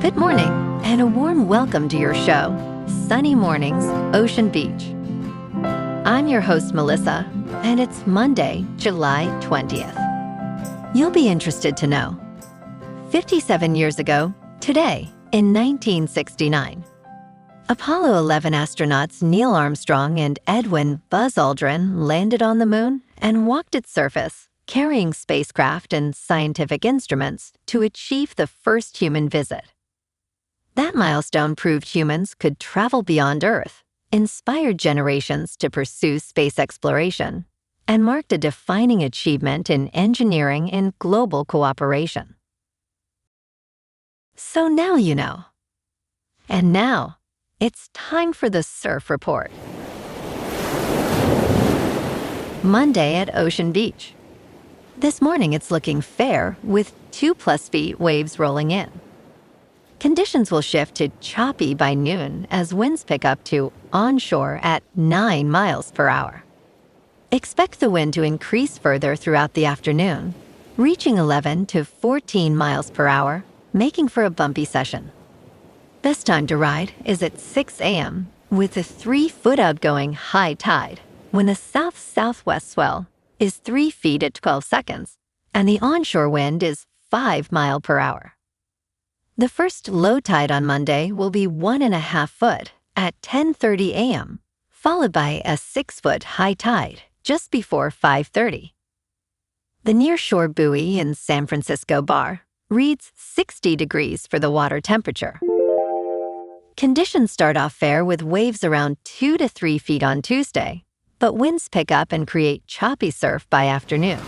Good morning, and a warm welcome to your show, Sunny Mornings, Ocean Beach. I'm your host, Melissa, and it's Monday, July 20th. You'll be interested to know, 57 years ago, today, in 1969, Apollo 11 astronauts Neil Armstrong and Edwin Buzz Aldrin landed on the moon and walked its surface, carrying spacecraft and scientific instruments to achieve the first human visit. That milestone proved humans could travel beyond Earth, inspired generations to pursue space exploration, and marked a defining achievement in engineering and global cooperation. So now you know. And now, it's time for the Surf Report. Monday at Ocean Beach. This morning it's looking fair with 2+ feet waves rolling in. Conditions will shift to choppy by noon as winds pick up to onshore at 9 miles per hour. Expect the wind to increase further throughout the afternoon, reaching 11 to 14 miles per hour, making for a bumpy session. Best time to ride is at 6 a.m. with a 3-foot outgoing high tide when the south-southwest swell is 3 feet at 12 seconds and the onshore wind is 5 miles per hour. The first low tide on Monday will be 1.5 foot at 10:30 a.m., followed by a 6-foot high tide just before 5:30. The nearshore buoy in San Francisco Bar reads 60 degrees for the water temperature. Conditions start off fair with waves around 2 to 3 feet on Tuesday, but winds pick up and create choppy surf by afternoon.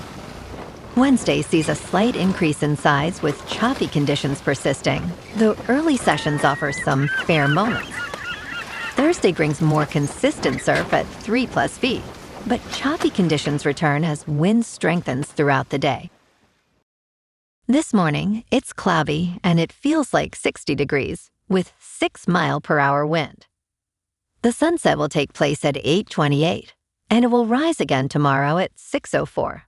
Wednesday sees a slight increase in size with choppy conditions persisting, though early sessions offer some fair moments. Thursday brings more consistent surf at 3+ feet, but choppy conditions return as wind strengthens throughout the day. This morning, it's cloudy and it feels like 60 degrees, with 6 mile per hour wind. The sunset will take place at 8:28, and it will rise again tomorrow at 6:04.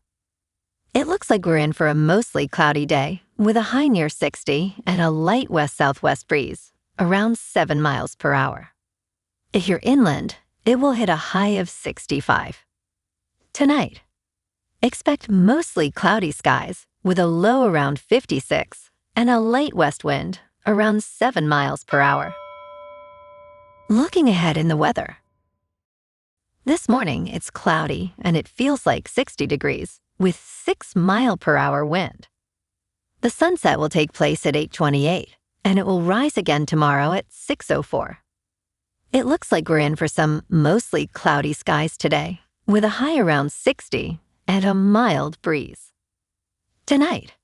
It looks like we're in for a mostly cloudy day, with a high near 60 and a light west-southwest breeze, around 7 miles per hour. If you're inland, it will hit a high of 65. Tonight, expect mostly cloudy skies, with a low around 56 and a light west wind around 7 miles per hour. Looking ahead in the weather. This morning, it's cloudy and it feels like 60 degrees, with 6 mile per hour wind. The sunset will take place at 8:28, and it will rise again tomorrow at 6:04. It looks like we're in for some mostly cloudy skies today, with a high around 60 and a mild breeze. Tonight,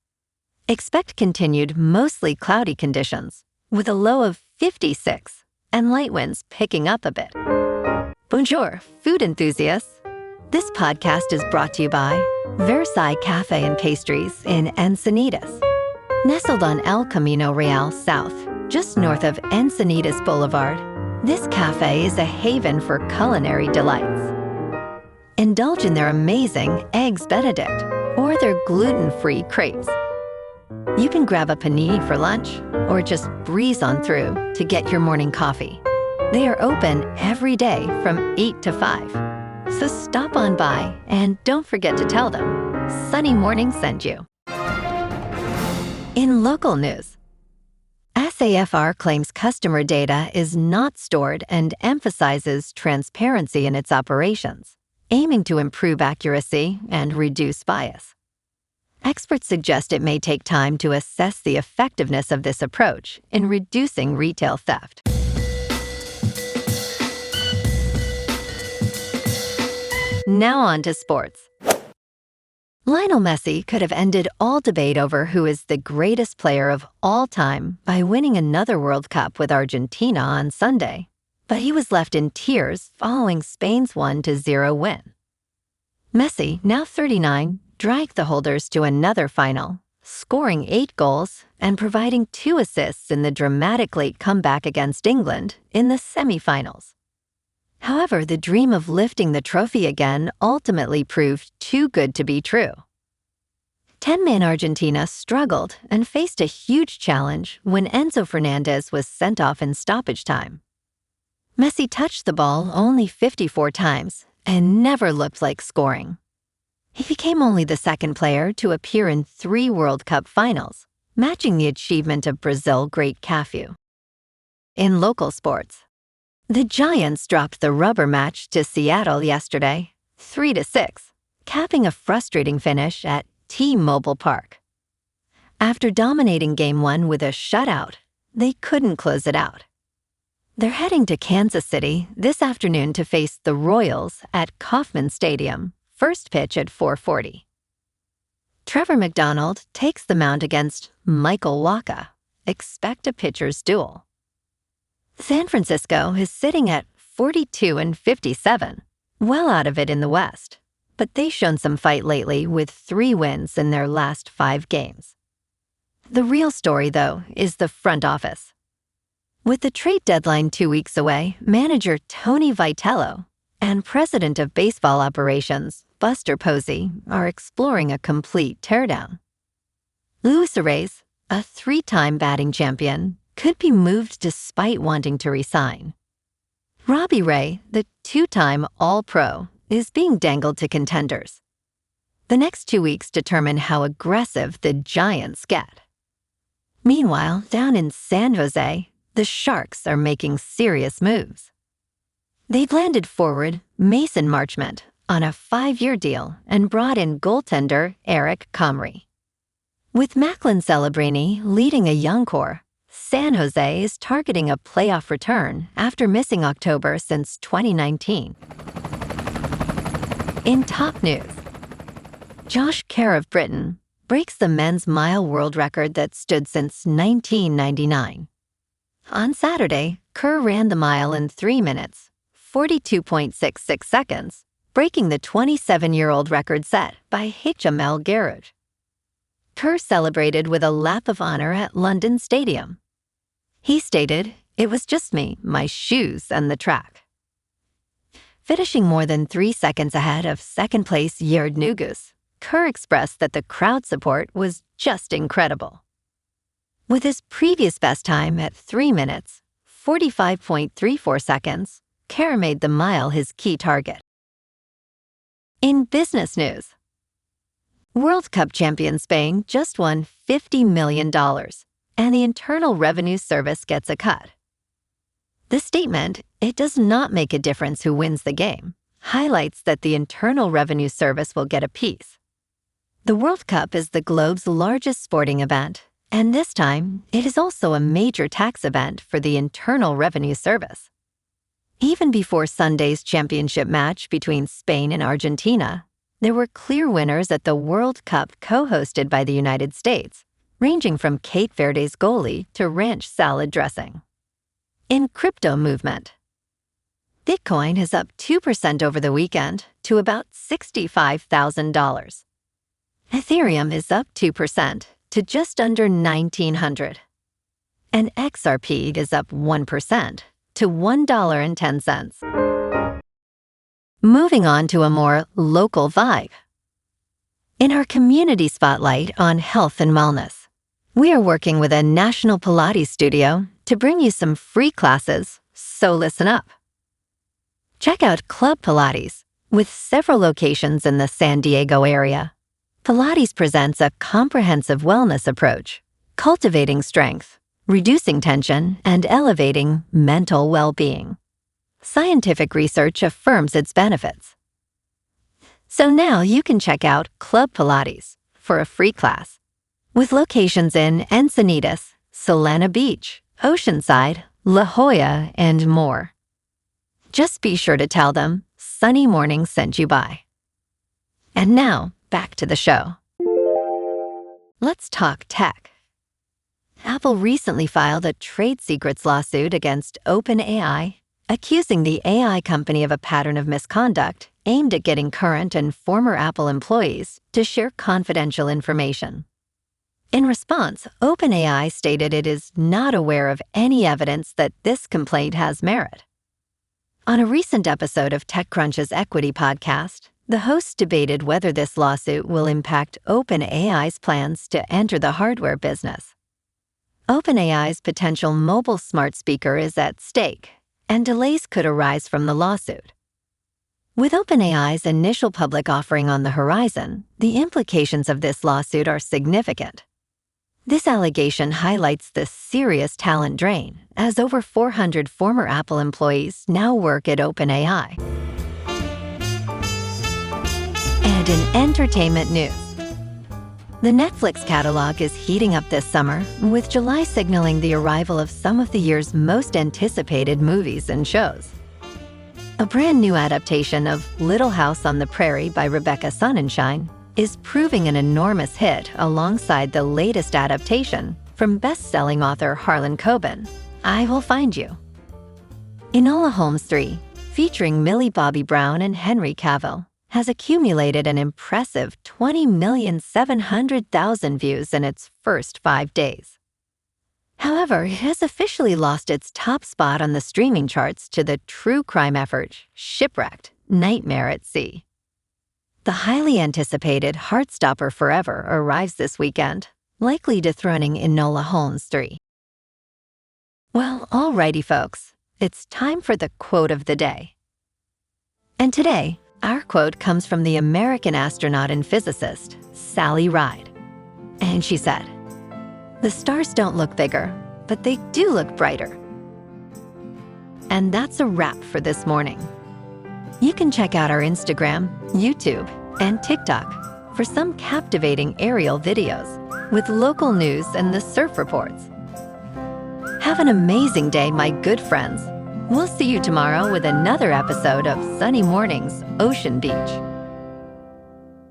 expect continued mostly cloudy conditions, with a low of 56 and light winds picking up a bit. Bonjour, food enthusiasts. This podcast is brought to you by Versailles Cafe and Pastries in Encinitas. Nestled on El Camino Real South, just north of Encinitas Boulevard, this cafe is a haven for culinary delights. Indulge in their amazing Eggs Benedict or their gluten-free crepes. You can grab a panini for lunch or just breeze on through to get your morning coffee. They are open every day from 8 to 5. So stop on by and don't forget to tell them Sunny Morning sent you. In local news, SAFR claims customer data is not stored and emphasizes transparency in its operations, aiming to improve accuracy and reduce bias. Experts suggest it may take time to assess the effectiveness of this approach in reducing retail theft. Now on to sports. Lionel Messi could have ended all debate over who is the greatest player of all time by winning another World Cup with Argentina on Sunday, but he was left in tears following Spain's 1-0 win. Messi, now 39, dragged the holders to another final, scoring 8 goals and providing 2 assists in the dramatic late comeback against England in the semifinals. However, the dream of lifting the trophy again ultimately proved too good to be true. 10-man Argentina struggled and faced a huge challenge when Enzo Fernandez was sent off in stoppage time. Messi touched the ball only 54 times and never looked like scoring. He became only the second player to appear in 3 World Cup finals, matching the achievement of Brazil great Cafu. In local sports, the Giants dropped the rubber match to Seattle yesterday, 3-6, capping a frustrating finish at T-Mobile Park. After dominating Game 1 with a shutout, they couldn't close it out. They're heading to Kansas City this afternoon to face the Royals at Kauffman Stadium, first pitch at 4:40. Trevor McDonald takes the mound against Michael Wacha. Expect a pitcher's duel. San Francisco is sitting at 42-57, well out of it in the West, but they've shown some fight lately with 3 wins in their last 5 games. The real story, though, is the front office. With the trade deadline 2 weeks away, manager Tony Vitello and president of baseball operations Buster Posey are exploring a complete teardown. Luis Arraez, a 3-time batting champion, could be moved despite wanting to resign. Robbie, the 2-time All-Pro, is being dangled to contenders. The next 2 weeks determine how aggressive the Giants get. Meanwhile, down in San Jose, the Sharks are making serious moves. They've landed forward Mason Marchment on a 5-year deal and brought in goaltender Eric Comrie. With Macklin Celebrini leading a young core, San Jose is targeting a playoff return after missing October since 2019. In top news, Josh Kerr of Britain breaks the men's mile world record that stood since 1999. On Saturday, Kerr ran the mile in 3 minutes, 42.66 seconds, breaking the 27-year-old record set by Hichamel Geroud. Kerr celebrated with a lap of honor at London Stadium. He stated, "It was just me, my shoes, and the track." Finishing more than 3 seconds ahead of second-place Gerd Nugus, Kerr expressed that the crowd support was just incredible. With his previous best time at 3 minutes, 45.34 seconds, Kerr made the mile his key target. In business news, World Cup champion Spain just won $50 million, and the Internal Revenue Service gets a cut. The statement, "It does not make a difference who wins the game," highlights that the Internal Revenue Service will get a piece. The World Cup is the globe's largest sporting event, and this time, it is also a major tax event for the Internal Revenue Service. Even before Sunday's championship match between Spain and Argentina, there were clear winners at the World Cup co-hosted by the United States, ranging from Cape Verde's goalie to ranch salad dressing. In crypto movement, Bitcoin is up 2% over the weekend to about $65,000. Ethereum is up 2% to just under $1,900. And XRP is up 1% to $1.10. Moving on to a more local vibe. In our community spotlight on health and wellness, we are working with a national Pilates studio to bring you some free classes, so listen up. Check out Club Pilates, with several locations in the San Diego area. Pilates presents a comprehensive wellness approach, cultivating strength, reducing tension, and elevating mental well-being. Scientific research affirms its benefits. So now you can check out Club Pilates for a free class, with locations in Encinitas, Solana Beach, Oceanside, La Jolla, and more. Just be sure to tell them Sunny Morning sent you by. And now, back to the show. Let's talk tech. Apple recently filed a trade secrets lawsuit against OpenAI, accusing the AI company of a pattern of misconduct aimed at getting current and former Apple employees to share confidential information. In response, OpenAI stated it is not aware of any evidence that this complaint has merit. On a recent episode of TechCrunch's Equity podcast, The host debated whether this lawsuit will impact OpenAI's plans to enter the hardware business. OpenAI's potential mobile smart speaker is at stake, and delays could arise from the lawsuit. With OpenAI's initial public offering on the horizon, the implications of this lawsuit are significant. This allegation highlights the serious talent drain, as over 400 former Apple employees now work at OpenAI. And in entertainment news, the Netflix catalog is heating up this summer, with July signaling the arrival of some of the year's most anticipated movies and shows. A brand new adaptation of Little House on the Prairie by Rebecca Sonnenschein is proving an enormous hit alongside the latest adaptation from best-selling author Harlan Coben, I Will Find You. Enola Holmes 3, featuring Millie Bobby Brown and Henry Cavill, has accumulated an impressive 20,700,000 views in its first 5 days. However, it has officially lost its top spot on the streaming charts to the true crime effort Shipwrecked: Nightmare at Sea. The highly anticipated Heartstopper Forever arrives this weekend, likely dethroning Enola Holmes 3. Well, alrighty folks, it's time for the quote of the day. And today, our quote comes from the American astronaut and physicist, Sally Ride. And she said, "The stars don't look bigger, but they do look brighter." And that's a wrap for this morning. You can check out our Instagram, YouTube, and TikTok for some captivating aerial videos with local news and the surf reports. Have an amazing day, my good friends. We'll see you tomorrow with another episode of Sunny Mornings, Ocean Beach.